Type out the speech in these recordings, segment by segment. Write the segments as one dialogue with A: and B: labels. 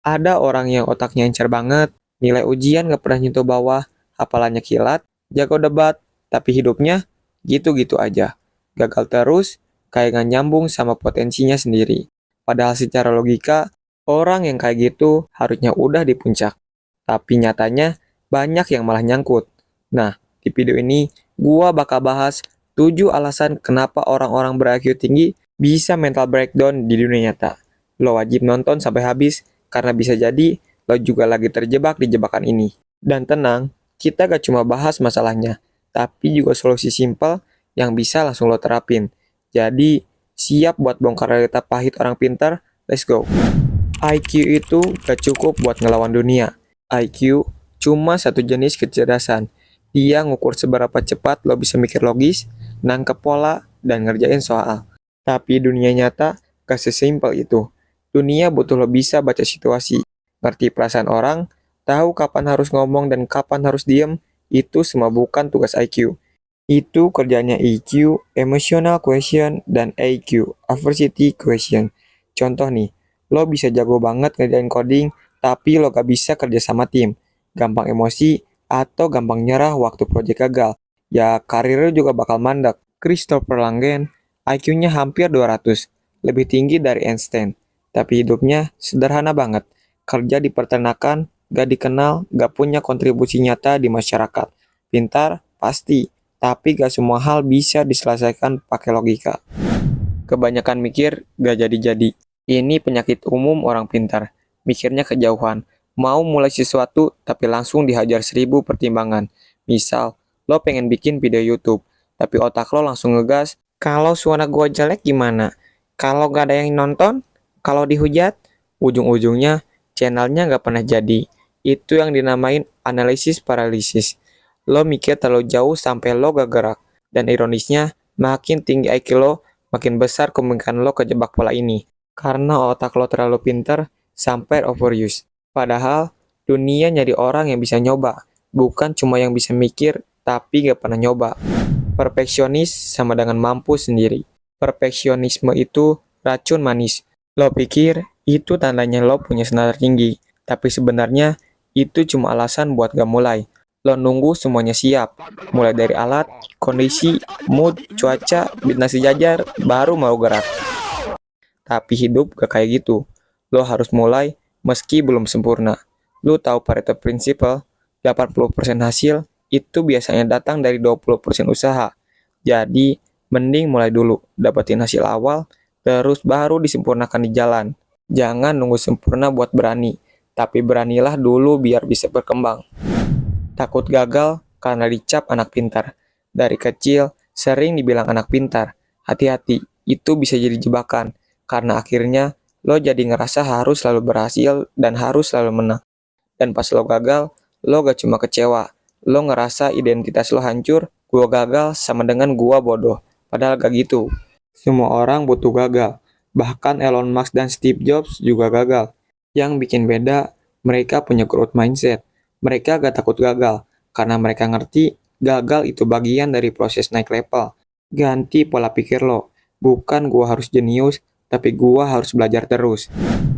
A: Ada orang yang otaknya encer banget, nilai ujian nggak pernah nyentuh bawah, hafalannya kilat, jago debat, tapi hidupnya gitu-gitu aja. Gagal terus, kayak nggak nyambung sama potensinya sendiri. Padahal secara logika, orang yang kayak gitu harusnya udah di puncak. Tapi nyatanya, banyak yang malah nyangkut. Nah, di video ini, gua bakal bahas 7 alasan kenapa orang-orang ber-IQ tinggi bisa mental breakdown di dunia nyata. Lo wajib nonton sampai habis, karena bisa jadi lo juga lagi terjebak di jebakan ini. Dan tenang, kita gak cuma bahas masalahnya, tapi juga solusi simpel yang bisa langsung lo terapin. Jadi, siap buat bongkar realita pahit orang pintar? Let's go! IQ itu gak cukup buat ngelawan dunia. IQ cuma satu jenis kecerdasan. Dia ngukur seberapa cepat lo bisa mikir logis, nangkep pola, dan ngerjain soal. Tapi dunia nyata gak sesimpel itu. Dunia butuh lo bisa baca situasi, ngerti perasaan orang, tahu kapan harus ngomong dan kapan harus diem, itu semua bukan tugas IQ. Itu kerjanya EQ, Emotional Quotient, dan AQ, Adversity Quotient. Contoh nih, lo bisa jago banget ngerjain coding, tapi lo gak bisa kerja sama tim. Gampang emosi, atau gampang nyerah waktu proyek gagal. Ya, karirnya juga bakal mandek. Christopher Langen, IQ-nya hampir 200, lebih tinggi dari Einstein. Tapi hidupnya sederhana banget. Kerja di peternakan, gak dikenal, gak punya kontribusi nyata di masyarakat. Pintar, pasti. Tapi gak semua hal bisa diselesaikan pakai logika. Kebanyakan mikir, gak jadi-jadi. Ini penyakit umum orang pintar. Mikirnya kejauhan. Mau mulai sesuatu, tapi langsung dihajar 1000 pertimbangan. Misal, lo pengen bikin video YouTube, tapi otak lo langsung ngegas, kalau suara gua jelek gimana? Kalau gak ada yang nonton? Kalau dihujat? Ujung-ujungnya, channelnya gak pernah jadi. Itu yang dinamain analisis paralisis. Lo mikir terlalu jauh sampai lo gak gerak. Dan ironisnya, makin tinggi IQ lo, makin besar kemungkinan lo kejebak pola ini. Karena otak lo terlalu pintar, sampai overuse. Padahal, dunia nyari orang yang bisa nyoba. Bukan cuma yang bisa mikir, tapi gak pernah nyoba. Perfeksionis sama dengan mampu sendiri. Perfeksionisme itu racun manis. Lo pikir itu tandanya lo punya standar tinggi, tapi sebenarnya itu cuma alasan buat gak mulai. Lo nunggu semuanya siap, mulai dari alat, kondisi, mood, cuaca, bintang sejajar, baru mau gerak. Tapi hidup gak kayak gitu. Lo harus mulai meski belum sempurna. Lo tahu Pareto Principle, 80% hasil itu biasanya datang dari 20% usaha. Jadi, mending mulai dulu, dapetin hasil awal, terus baru disempurnakan di jalan. Jangan nunggu sempurna buat berani, tapi beranilah dulu biar bisa berkembang. Takut gagal karena dicap anak pintar. Dari kecil, sering dibilang anak pintar. Hati-hati, itu bisa jadi jebakan. Karena akhirnya, lo jadi ngerasa harus selalu berhasil dan harus selalu menang. Dan pas lo gagal, lo gak cuma kecewa. Lo ngerasa identitas lo hancur, gua gagal sama dengan gua bodoh. Padahal gak gitu. Semua orang butuh gagal. Bahkan Elon Musk dan Steve Jobs juga gagal. Yang bikin beda, mereka punya growth mindset. Mereka gak takut gagal, karena mereka ngerti gagal itu bagian dari proses naik level. Ganti pola pikir lo. Bukan gua harus jenius, tapi gua harus belajar terus.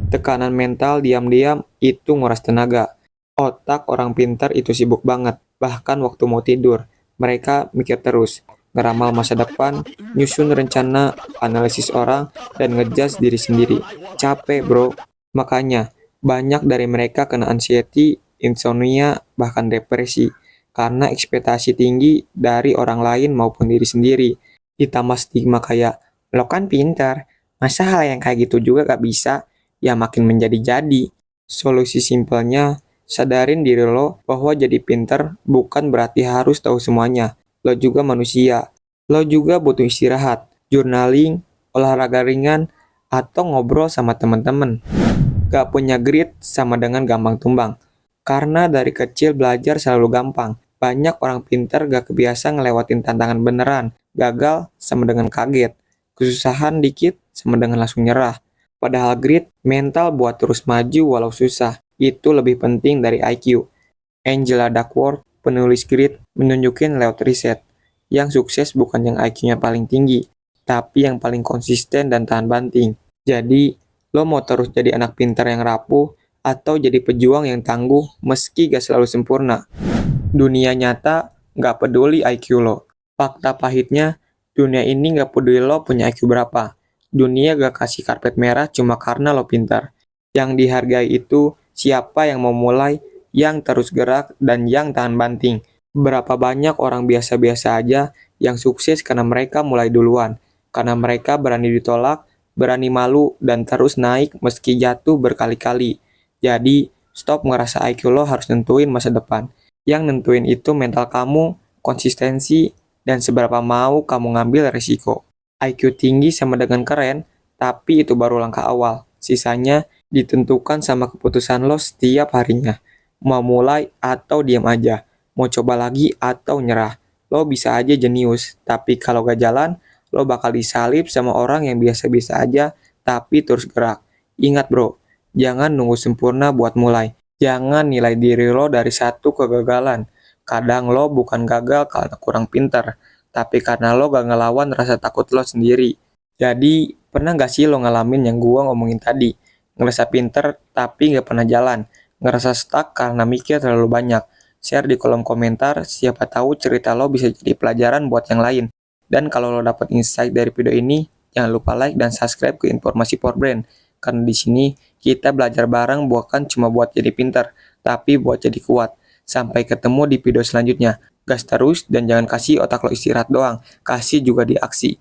A: Tekanan mental diam-diam itu nguras tenaga. Otak orang pintar itu sibuk banget, bahkan waktu mau tidur. Mereka mikir terus, ngeramal masa depan, nyusun rencana, analisis orang, dan ngejas diri sendiri. Capek bro. Makanya, banyak dari mereka kena anxiety, insomnia, bahkan depresi. Karena ekspektasi tinggi dari orang lain maupun diri sendiri. Ditambah stigma kayak, lo kan pintar, masa hal yang kayak gitu juga gak bisa? Ya makin menjadi-jadi. Solusi simpelnya, sadarin diri lo bahwa jadi pinter bukan berarti harus tahu semuanya. Lo juga manusia. Lo juga butuh istirahat, journaling, olahraga ringan, atau ngobrol sama teman-teman. Gak punya grit sama dengan gampang tumbang. Karena dari kecil belajar selalu gampang. Banyak orang pinter gak kebiasa ngelewatin tantangan beneran. Gagal sama dengan kaget. Kesusahan dikit sama dengan langsung nyerah. Padahal grit, mental buat terus maju walau susah. Itu lebih penting dari IQ. Angela Duckworth, penulis grit, menunjukin lewat riset. Yang sukses bukan yang IQ-nya paling tinggi, tapi yang paling konsisten dan tahan banting. Jadi, lo mau terus jadi anak pintar yang rapuh, atau jadi pejuang yang tangguh meski gak selalu sempurna. Dunia nyata gak peduli IQ lo. Fakta pahitnya, dunia ini gak peduli lo punya IQ berapa. Dunia gak kasih karpet merah cuma karena lo pintar. Yang dihargai itu siapa yang mau mulai, yang terus gerak, dan yang tahan banting. Berapa banyak orang biasa-biasa aja yang sukses karena mereka mulai duluan. Karena mereka berani ditolak, berani malu, dan terus naik meski jatuh berkali-kali. Jadi, stop ngerasa IQ lo harus nentuin masa depan. Yang nentuin itu mental kamu, konsistensi, dan seberapa mau kamu ngambil resiko. IQ tinggi sama dengan keren, tapi itu baru langkah awal. Sisanya ditentukan sama keputusan lo setiap harinya. Mau mulai atau diam aja. Mau coba lagi atau nyerah. Lo bisa aja jenius, tapi kalau gak jalan, lo bakal disalib sama orang yang biasa-biasa aja, tapi terus gerak. Ingat bro, jangan nunggu sempurna buat mulai. Jangan nilai diri lo dari satu kegagalan. Kadang lo bukan gagal karena kurang pintar, tapi karena lo gak ngelawan rasa takut lo sendiri. Jadi, pernah gak sih lo ngalamin yang gua ngomongin tadi? Ngerasa pinter tapi gak pernah jalan. Ngerasa stuck karena mikir terlalu banyak. Share di kolom komentar, siapa tahu cerita lo bisa jadi pelajaran buat yang lain. Dan kalau lo dapet insight dari video ini, jangan lupa like dan subscribe ke Informasi Powerbrain. Karena di sini kita belajar bareng bukan cuma buat jadi pintar, tapi buat jadi kuat. Sampai ketemu di video selanjutnya. Gas terus dan jangan kasih otak lo istirahat doang, kasih juga di aksi.